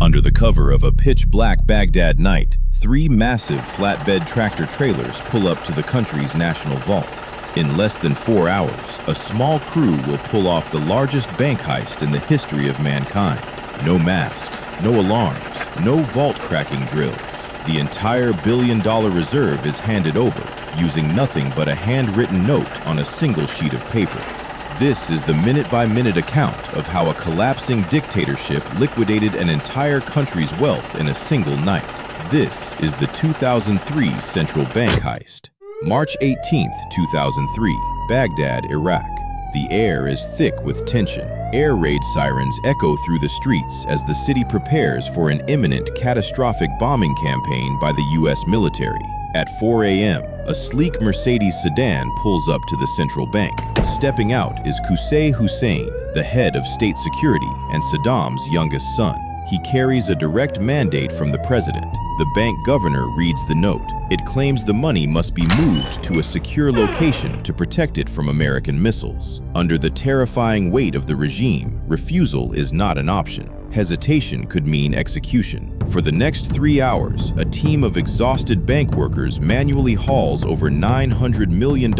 Under the cover of a pitch-black Baghdad night, three massive flatbed tractor trailers pull up to the country's national vault. In less than 4 hours, a small crew will pull off the largest bank heist in the history of mankind. No masks, no alarms, no vault-cracking drills. The entire billion-dollar reserve is handed over, using nothing but a handwritten note on a single sheet of paper. This is the minute-by-minute account of how a collapsing dictatorship liquidated an entire country's wealth in a single night. This is the 2003 Central Bank Heist. March 18, 2003, Baghdad, Iraq. The air is thick with tension. Air raid sirens echo through the streets as the city prepares for an imminent catastrophic bombing campaign by the U.S. military. At 4 a.m., a sleek Mercedes sedan pulls up to the central bank. Stepping out is Qusay Hussein, the head of state security and Saddam's youngest son. He carries a direct mandate from the president. The bank governor reads the note. It claims the money must be moved to a secure location to protect it from American missiles. Under the terrifying weight of the regime, refusal is not an option. Hesitation could mean execution. For the next 3 hours, a team of exhausted bank workers manually hauls over $900 million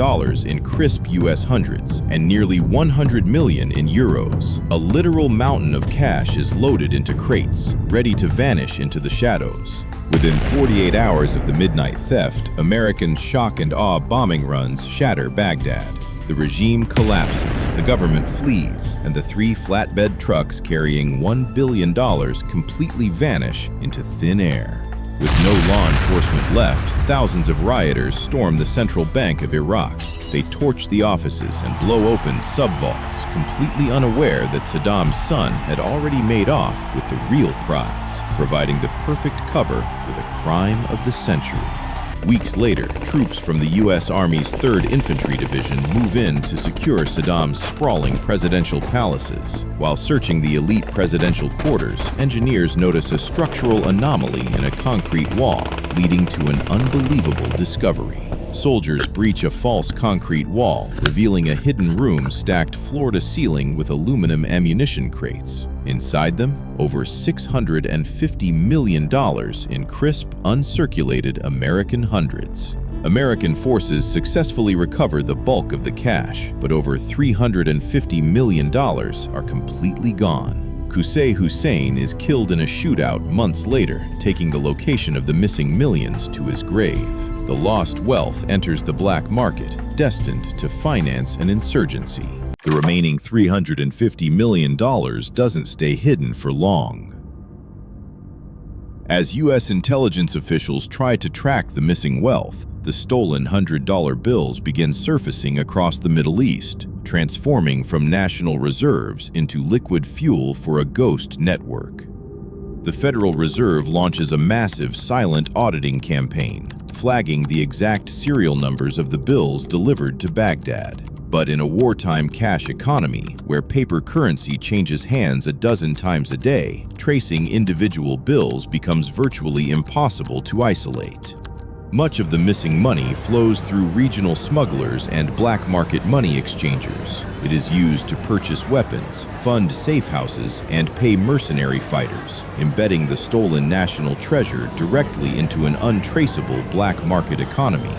in crisp U.S. hundreds and nearly 100 million in euros. A literal mountain of cash is loaded into crates, ready to vanish into the shadows. Within 48 hours of the midnight theft, American shock and awe bombing runs shatter Baghdad. The regime collapses, the government flees, and the three flatbed trucks carrying $1 billion completely vanish into thin air. With no law enforcement left, thousands of rioters storm the central bank of Iraq. They torch the offices and blow open sub-vaults, completely unaware that Saddam's son had already made off with the real prize, providing the perfect cover for the crime of the century. Weeks later, troops from the U.S. Army's 3rd Infantry Division move in to secure Saddam's sprawling presidential palaces. While searching the elite presidential quarters, engineers notice a structural anomaly in a concrete wall, leading to an unbelievable discovery. Soldiers breach a false concrete wall, revealing a hidden room stacked floor to ceiling with aluminum ammunition crates. Inside them, over $650 million in crisp, uncirculated American hundreds. American forces successfully recover the bulk of the cash, but over $350 million are completely gone. Qusay Hussein is killed in a shootout months later, taking the location of the missing millions to his grave. The lost wealth enters the black market, destined to finance an insurgency. The remaining $350 million doesn't stay hidden for long. As U.S. intelligence officials try to track the missing wealth, the stolen $100 bills begin surfacing across the Middle East, transforming from national reserves into liquid fuel for a ghost network. The Federal Reserve launches a massive silent auditing campaign, flagging the exact serial numbers of the bills delivered to Baghdad. But in a wartime cash economy, where paper currency changes hands a dozen times a day, tracing individual bills becomes virtually impossible to isolate. Much of the missing money flows through regional smugglers and black market money exchangers. It is used to purchase weapons, fund safe houses, and pay mercenary fighters, embedding the stolen national treasure directly into an untraceable black market economy.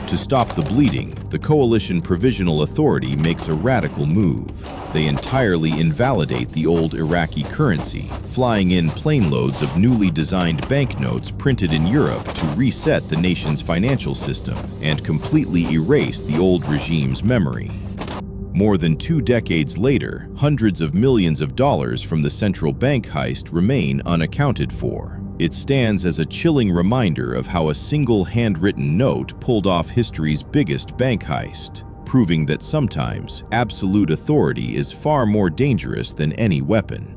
To stop the bleeding, the Coalition Provisional Authority makes a radical move. They entirely invalidate the old Iraqi currency, flying in plane loads of newly designed banknotes printed in Europe to reset the nation's financial system and completely erase the old regime's memory. More than 2 decades later, hundreds of millions of dollars from the central bank heist remain unaccounted for. It stands as a chilling reminder of how a single handwritten note pulled off history's biggest bank heist, proving that sometimes absolute authority is far more dangerous than any weapon.